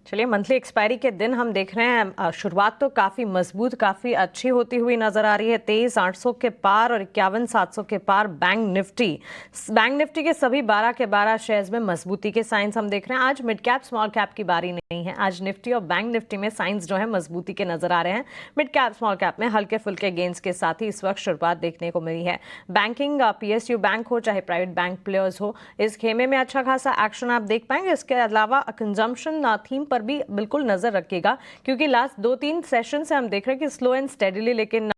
चलिए, monthly expiry के दिन हम देख रहे हैं शुरुआत तो काफ़ी मजबूत, काफ़ी अच्छी होती हुई नजर आ रही है। 23,800 के पार और 51,700 के पार बैंक निफ्टी के सभी 12 के 12 शेयर्स में मजबूती के साइंस हम देख रहे हैं। आज मिड कैप स्मॉल कैप की बारी नहीं है। आज निफ्टी और बैंक निफ्टी में साइंस जो है मजबूती के नजर आ रहे हैं। मिड कैप स्मॉल कैप में हल्के फुल्के गेंस के साथ ही इस वक्त शुरुआत देखने को मिली है। बैंकिंग, पीएसयू बैंक हो चाहे प्राइवेट बैंक प्लेयर्स हो, इस खेमे में अच्छा खासा एक्शन आप देख पाएंगे। इसके अलावा कंजम्पशन थीम पर भी बिल्कुल नजर रखिएगा, क्योंकि लास्ट 2-3 सेशन से हम देख रहे हैं कि स्लो एंड स्टेडीली लेकिन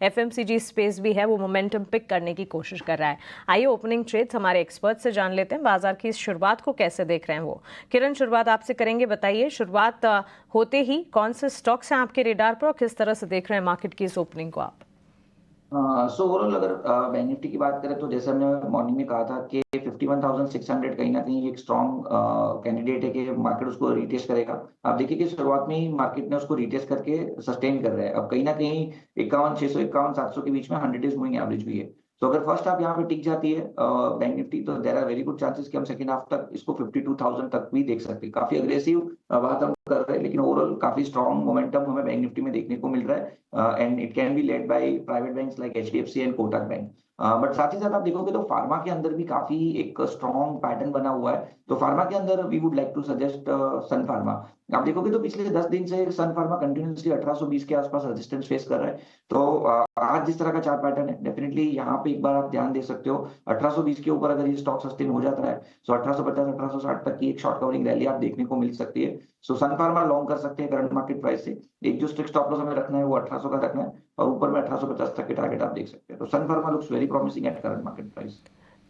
एफएमसीजी स्पेस भी है वो मोमेंटम पिक करने की कोशिश कर रहा है। आइए ओपनिंग ट्रेड्स हमारे एक्सपर्ट से जान लेते हैं, बाजार की इस शुरुआत को कैसे देख रहे हैं वो। किरण, शुरुआत आपसे करेंगे। बताइए, शुरुआत होते ही कौन से स्टॉक्स हैं आपके रेडार पर और किस तरह से देख रहे हैं मार्केट की इस ओपनिंग को आप? सो ओवरऑल अगर बैंक निफ्टी की बात करें तो जैसे हमने मॉर्निंग में कहा था कि 51,600 कहीं ना कहीं एक स्ट्रॉन्ग कैंडिडेट है कि मार्केट उसको रिटेस्ट करेगा। आप देखिए कि शुरुआत में ही मार्केट ने उसको रिटेस्ट करके सस्टेन कर रहा है। अब कहीं ना कहीं 51,600 51,700 के बीच में 100 डेज मूविंग एवरेज भी है। तो अगर फर्स्ट हाफ यहाँ पे टिक जाती है बैंक निफ्टी, तो there are very good chances कि हम सेकंड हाफ तक इसको 52,000 तक भी देख सकते हैं। काफी अग्रेसिव बात हम कर रहे हैं, लेकिन ओवरऑल काफी स्ट्रॉन्ग मोमेंटम हमें बैंक निफ्टी में देखने को मिल रहा है and it can be led by private banks like HDFC and Kotak bank. But साथ ही साथ आप देखोगे तो फार्मा के अंदर भी काफी एक स्ट्रॉन्ग पैटर्न बना हुआ है। तो फार्मा के अंदर we would like to suggest Sun Pharma. आप देखोगे तो पिछले 10 दिन से सन फार्मा कंटिन्यूसली 1820 के आसपास रेजिस्टेंस फेस कर रहा है। तो आज जिस तरह का चार्ट पैटर्न है, डेफिनेटली यहाँ पे एक बार आप ध्यान दे सकते हो। 1820 के ऊपर अगर ये स्टॉक सस्टेन हो जाता है तो 1850 1860 तक की एक शॉर्ट कवरिंग रैली आप देखने को मिल सकती है। सो सन फार्मा लॉन्ग कर सकते हैं करंट मार्केट प्राइस से। एक जो स्ट्रिक्ट स्टॉप लॉस हमें रखना है वो 1800 का रखना है, और ऊपर में 1850 तक के टारगेट आप देख सकते हैं। तो Sun Pharma looks very promising at current market price.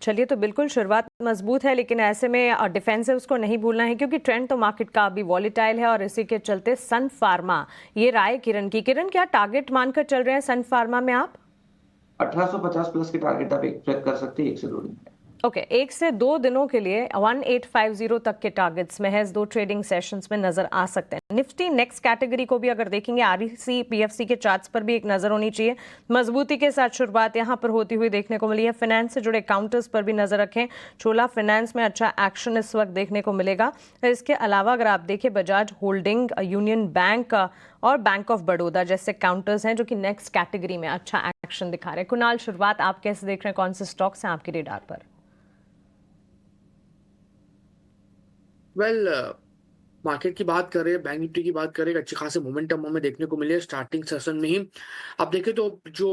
चलिए, तो बिल्कुल शुरुआत मजबूत है, लेकिन ऐसे में डिफेंसिव्स को नहीं भूलना है, क्योंकि ट्रेंड तो मार्केट का अभी वॉलेटाइल है और इसी के चलते सन फार्मा, ये राय किरण की। किरण, क्या टारगेट मानकर चल रहे हैं सन फार्मा में आप? 1850 प्लस के टारगेट आप एक्सपेक्ट कर सकते हैं 1 से 2 दिन में। ओके, 1 से 2 दिनों के लिए 1850 तक के टारगेट्स में है। 2 ट्रेडिंग सेशंस में नजर आ सकते हैं। निफ्टी नेक्स्ट कैटेगरी को भी अगर देखेंगे, आरईसी पीएफसी के चार्ट्स पर भी एक नजर होनी चाहिए। मजबूती के साथ शुरुआत यहां पर होती हुई देखने को मिली है। फाइनेंस से जुड़े काउंटर्स पर भी नजर रखें। छोला फाइनेंस में अच्छा एक्शन इस वक्त देखने को मिलेगा। इसके अलावा अगर आप देखें, बजाज होल्डिंग, यूनियन बैंक और बैंक ऑफ बड़ौदा जैसे काउंटर्स हैं जो कि नेक्स्ट कैटेगरी में अच्छा एक्शन दिखा रहे हैं। कुणाल, शुरुआत आप कैसे देख रहे हैं? कौन से स्टॉक्स हैं आपके रेडार पर? वेल, मार्केट की बात करें, बैंक निफ्टी की बात करें, अच्छे खासे मोमेंटम हमें देखने को मिले स्टार्टिंग सेशन में ही। आप देखें तो जो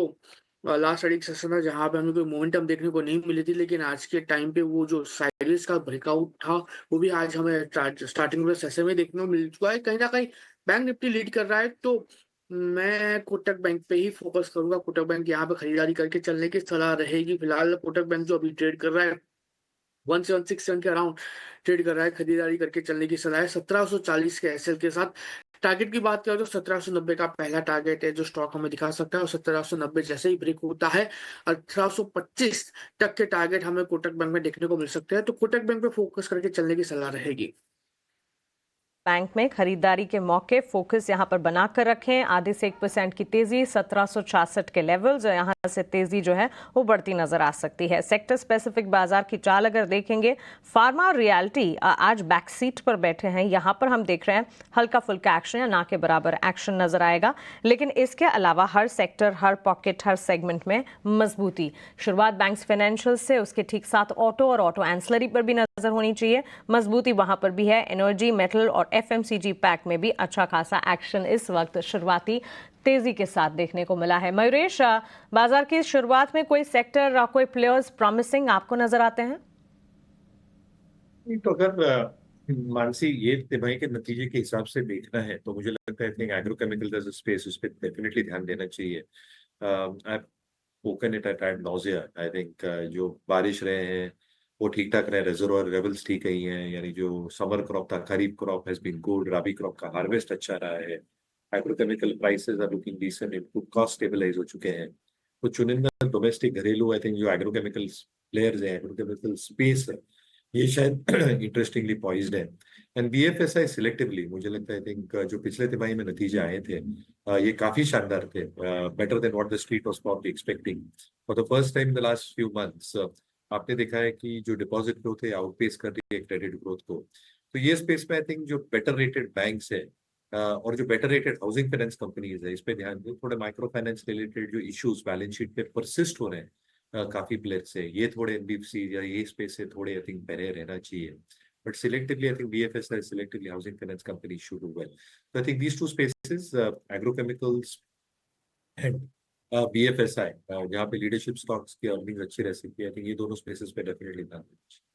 लास्ट ट्रेडिंग सेशन है जहां पे हमें कोई मोमेंटम देखने को नहीं मिली थी, लेकिन आज के टाइम पे वो जो साइडवेज का ब्रेकआउट था वो भी आज हमें स्टार्टिंग में सेशन में देखने को मिल चुका है। कहीं ना कहीं बैंक निफ्टी लीड कर रहा है, तो मैं कोटक बैंक पे ही फोकस करूंगा। कोटक बैंक यहाँ पे खरीदारी करके चलने की सलाह रहेगी। फिलहाल कोटक बैंक जो अभी ट्रेड कर रहा है 1767 के अराउंड ट्रेड कर रहा है, खरीदारी करके चलने की सलाह है 1740 के एसएल के साथ। टारगेट की बात करें तो 1790 का पहला टारगेट है जो स्टॉक हमें दिखा सकता है, और 1790 जैसे ही ब्रेक होता है 1825 तक के टारगेट हमें कोटक बैंक में देखने को मिल सकते हैं। तो कोटक बैंक पे फोकस करके चलने की सलाह रहेगी। बैंक में खरीदारी के मौके फोकस यहां पर बनाकर रखें। आधे से 1% की तेजी, 1766 के लेवल्स, यहां से तेजी जो है वो बढ़ती नजर आ सकती है। सेक्टर स्पेसिफिक बाजार की चाल अगर देखेंगे, फार्मा और रियल्टी आज बैक सीट पर बैठे हैं। यहां पर हम देख रहे हैं हल्का फुल्का एक्शन या ना के बराबर एक्शन नजर आएगा, लेकिन इसके अलावा हर सेक्टर, हर पॉकेट, हर सेगमेंट में मजबूती। शुरुआत बैंक्स फाइनेंशियल से, उसके ठीक साथ ऑटो और ऑटो एंसलरी पर भी नजर होनी चाहिए। मजबूती वहां पर भी है। एनर्जी, मेटल और एफएमसीजी पैक में भी अच्छा खासा एक्शन इस वक्त शुरुआती तेजी के साथ देखने को मिला है। मयूरेश, बाजार की शुरुआत में कोई सेक्टर, कोई प्लेयर्स प्रॉमिसिंग आपको नजर आते हैं? तो अगर मानसी ये तिमाही के नतीजे के हिसाब से देखना है तो मुझे लगता है एग्रोकेमिकल एज अ स्पेस उस पर डेफिनेटली ध्यान देना चाहिए। I spoken it at nausea. I think जो बारिश रहे हैं वो ठीक ठाक रहे, रिजर्वोयर लेवल्स ठीक ही हैं, यानी जो समर क्रॉप था, kharif crop has been good, rabi crop का हार्वेस्ट अच्छा रहा है। Agrochemical prices are looking decent, input cost stabilise हो चुके हैं। कुछ चुनिंदा डोमेस्टिक घरेलू आई थिंक जो एग्रोकेमिकल प्लेयर्स हैं, एग्रोकेमिकल स्पेस है, ये शायद इंटरेस्टिंगली पॉइज्ड है। एंड बीएफएसआई सिलेक्टिवली मुझे लगता है आई थिंक जो पिछले तिमाही में नतीजे आए थे ये काफी शानदार थे, better than what the street was probably expecting. For the first time the last few months आपने देखा है कि जो डिपॉजिट ग्रोथ है आउटपेस कर रही है क्रेडिट ग्रोथ को। तो ये स्पेस में आई थिंक जो बेटर रेटेड बैंक्स है और जो better rated housing finance companies है, इस पे ध्यान दो। थोड़े माइक्रो फाइनेंस रिलेटेड जो इश्यूज बैलेंस शीट पे परसिस्ट हो रहे हैं काफी प्लेयर से, ये थोड़े एनबीएफसी या ये स्पेस से थोड़े आई थिंक पहले रहना चाहिए। But selectively, I think BFSI, selectively housing finance companies should do well. So I think these two spaces, agrochemicals and BFSI, जहाँ पे लीडरशिप स्टॉक्स की अर्निंग अच्छी रह सकती है, आई थिंक ये दोनों स्पेसेस पे डेफिनेटली ध्यान देना चाहिए।